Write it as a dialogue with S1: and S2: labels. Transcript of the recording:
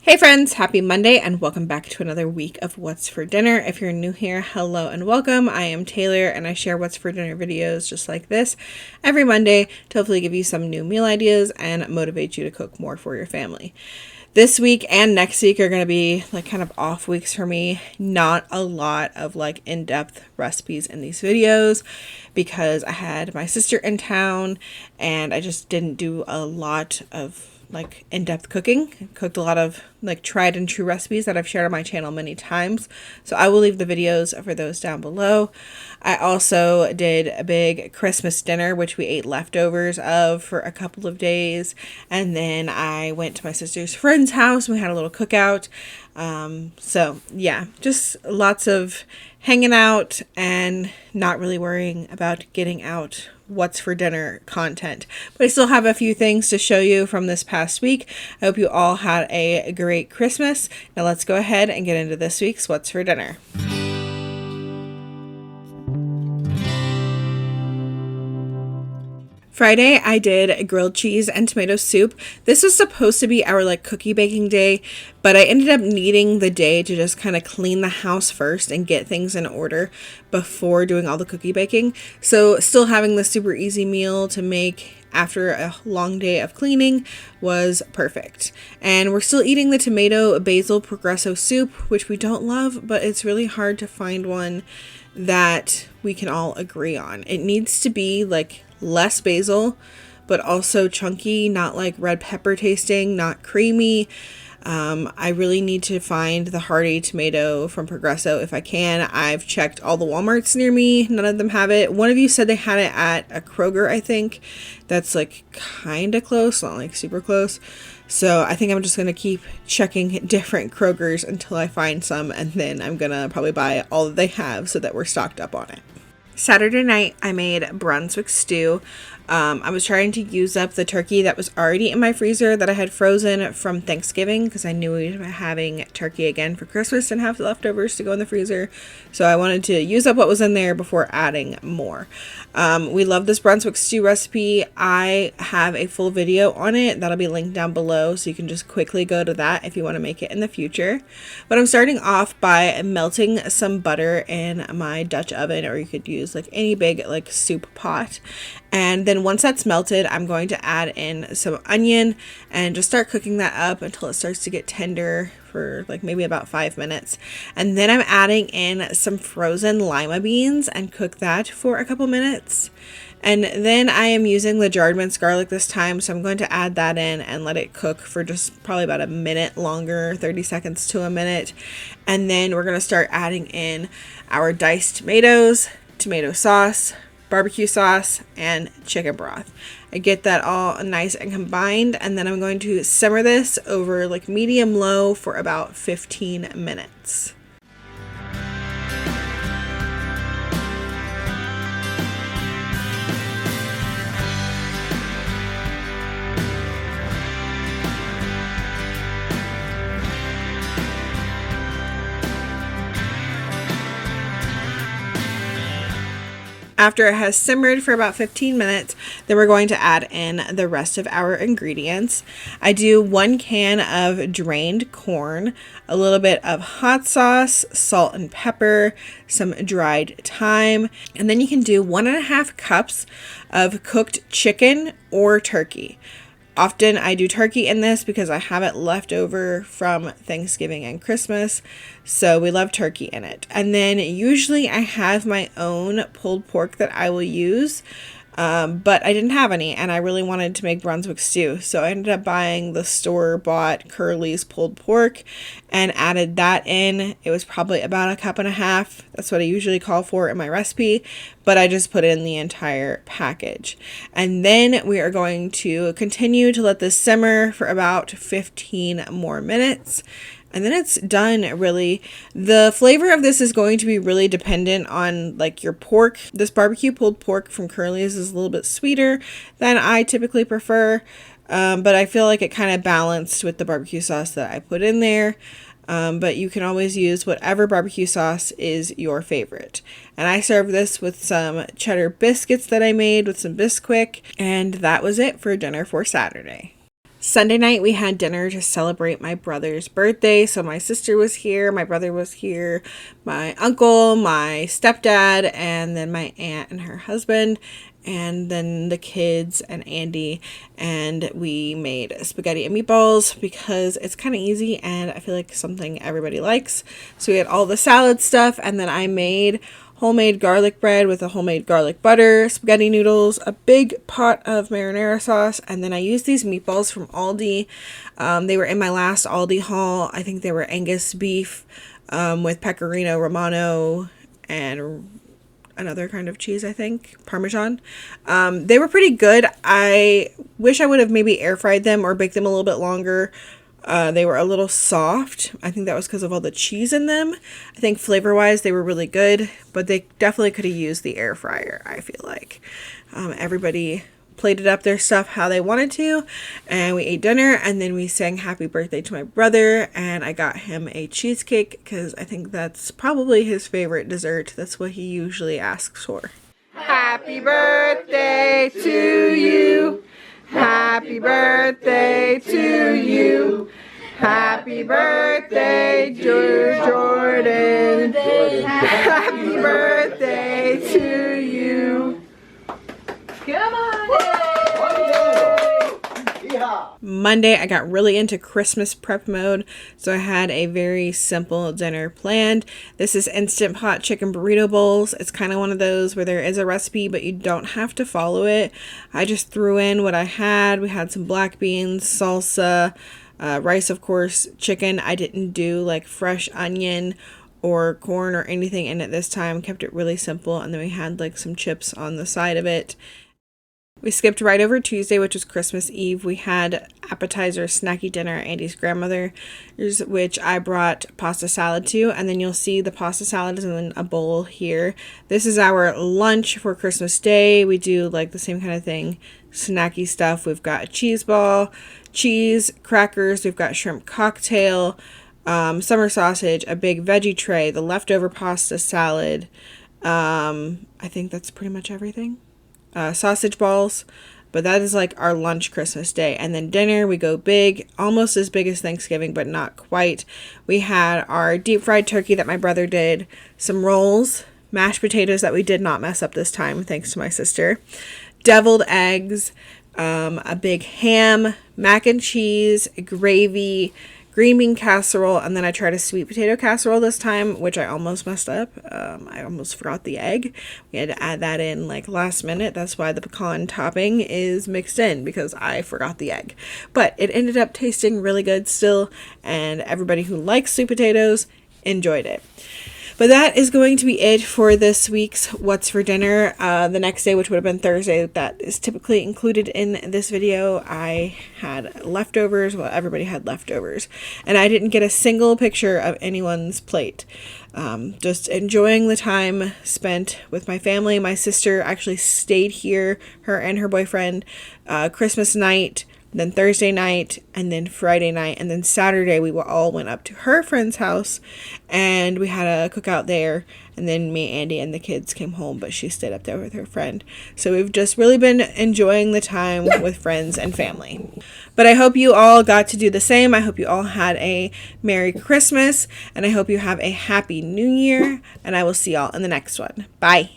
S1: Hey friends, happy Monday and welcome back to another week of What's for Dinner. If you're new here, hello and welcome. I am Taylor and I share What's for Dinner videos just like this every Monday to hopefully give you some new meal ideas and motivate you to cook more for your family. This week and next week are going to be like kind of off weeks for me. Not a lot of like in-depth recipes in these videos because I had my sister in town and I just didn't do a lot of like in-depth cooking. I cooked a lot of like tried and true recipes that I've shared on my channel many times. So I will leave the videos for those down below. I also did a big Christmas dinner, which we ate leftovers of for a couple of days. And then I went to my sister's friend's house and we had a little cookout. So yeah, just lots of hanging out and not really worrying about getting out what's for dinner content. But I still have a few things to show you from this past week. I hope you all had a great Christmas. Now let's go ahead and get into this week's What's for Dinner. Friday, I did grilled cheese and tomato soup. This was supposed to be our like cookie baking day, but I ended up needing the day to just kind of clean the house first and get things in order before doing all the cookie baking. So still having the super easy meal to make after a long day of cleaning was perfect. And we're still eating the tomato basil progresso soup, which we don't love, but it's really hard to find one that we can all agree on. It needs to be like less basil, but also chunky, not like red pepper tasting, not creamy. I really need to find the hearty tomato from Progresso if I can. I've checked all the Walmarts near me. None of them have it. One of you said they had it at a Kroger, I think. That's like kind of close, not like super close. So I think I'm just going to keep checking different Krogers until I find some. And then I'm going to probably buy all that they have so that we're stocked up on it. Saturday night, I made Brunswick Stew. I was trying to use up the turkey that was already in my freezer that I had frozen from Thanksgiving because I knew we were having turkey again for Christmas and have leftovers to go in the freezer. So I wanted to use up what was in there before adding more. We love this Brunswick Stew recipe. I have a full video on it that'll be linked down below, so you can just quickly go to that if you want to make it in the future. But I'm starting off by melting some butter in my Dutch oven, or you could use like any big like soup pot. And then once that's melted, I'm going to add in some onion and just start cooking that up until it starts to get tender for like maybe about 5 minutes. And then I'm adding in some frozen lima beans and cook that for a couple minutes. And then I am using the jarred minced garlic this time, so I'm going to add that in and let it cook for just probably about a minute longer, 30 seconds to a minute. And then we're going to start adding in our diced tomatoes, tomato sauce, barbecue sauce, and chicken broth. I get that all nice and combined, and then I'm going to simmer this over like medium low for about 15 minutes. After it has simmered for about 15 minutes, then we're going to add in the rest of our ingredients. I do 1 can of drained corn, a little bit of hot sauce, salt and pepper, some dried thyme, and then you can do 1.5 cups of cooked chicken or turkey. Often I do turkey in this because I have it left over from Thanksgiving and Christmas, so we love turkey in it. And then usually I have my own pulled pork that I will use, but I didn't have any and I really wanted to make Brunswick stew, so I ended up buying the store-bought Curly's pulled pork and added that in. It was probably about 1.5 cups. That's what I usually call for in my recipe, but I just put in the entire package. And then we are going to continue to let this simmer for about 15 more minutes. And then it's done, really. The flavor of this is going to be really dependent on like your pork. This barbecue pulled pork from Curly's is a little bit sweeter than I typically prefer. But I feel like it kind of balanced with the barbecue sauce that I put in there. But you can always use whatever barbecue sauce is your favorite. And I served this with some cheddar biscuits that I made with some Bisquick. And that was it for dinner for Saturday. Sunday night, we had dinner to celebrate my brother's birthday. So my sister was here, my brother was here, my uncle, my stepdad, and then my aunt and her husband, and then the kids and Andy. And we made spaghetti and meatballs because it's kind of easy and I feel like something everybody likes. So we had all the salad stuff, and then I made homemade garlic bread with a homemade garlic butter, spaghetti noodles, a big pot of marinara sauce, and then I used these meatballs from Aldi. They were in my last Aldi haul. I think they were Angus beef with pecorino romano and another kind of cheese, I think, Parmesan. They were pretty good. I wish I would have maybe air fried them or baked them a little bit longer. They were a little soft. I think that was because of all the cheese in them. I think flavor-wise they were really good, but they definitely could have used the air fryer, I feel like. Everybody plated up their stuff how they wanted to, and we ate dinner, and then we sang happy birthday to my brother, and I got him a cheesecake because I think that's probably his favorite dessert. That's what he usually asks for. Happy birthday to you. Happy birthday to you. Happy birthday, dear Jordan. Happy birthday to you. Come on. Monday, I got really into Christmas prep mode, so I had a very simple dinner planned. This is Instant Pot Chicken Burrito Bowls. It's kind of one of those where there is a recipe, but you don't have to follow it. I just threw in what I had. We had some black beans, salsa, rice, of course, chicken. I didn't do like fresh onion or corn or anything in it this time. Kept it really simple, and then we had like some chips on the side of it. We skipped right over Tuesday, which was Christmas Eve. We had appetizer, snacky dinner at Andy's grandmother's, which I brought pasta salad to, and then you'll see the pasta salad is in a bowl here. This is our lunch for Christmas Day. We do like the same kind of thing, snacky stuff. We've got a cheese ball, cheese, crackers. We've got shrimp cocktail, summer sausage, a big veggie tray, the leftover pasta salad. I think that's pretty much everything. Sausage balls, but that is like our lunch Christmas Day. And then dinner, we go big, almost as big as Thanksgiving, but not quite. We had our deep fried turkey that my brother did, some rolls, mashed potatoes that we did not mess up this time, thanks to my sister, deviled eggs, a big ham, mac and cheese, gravy, green bean casserole, and then I tried a sweet potato casserole this time, which I almost messed up. I almost forgot the egg. We had to add that in like last minute. That's why the pecan topping is mixed in, because I forgot the egg. But it ended up tasting really good still, and everybody who likes sweet potatoes enjoyed it. But that is going to be it for this week's What's for Dinner. The next day, which would have been Thursday, that is typically included in this video, I had leftovers. Well, everybody had leftovers. And I didn't get a single picture of anyone's plate. Just enjoying the time spent with my family. My sister actually stayed here, her and her boyfriend, Christmas night, then Thursday night, and then Friday night, and then Saturday we all went up to her friend's house, and we had a cookout there, and then me, Andy, and the kids came home, but she stayed up there with her friend. So we've just really been enjoying the time with friends and family. But I hope you all got to do the same. I hope you all had a Merry Christmas, and I hope you have a Happy New Year, and I will see y'all in the next one. Bye.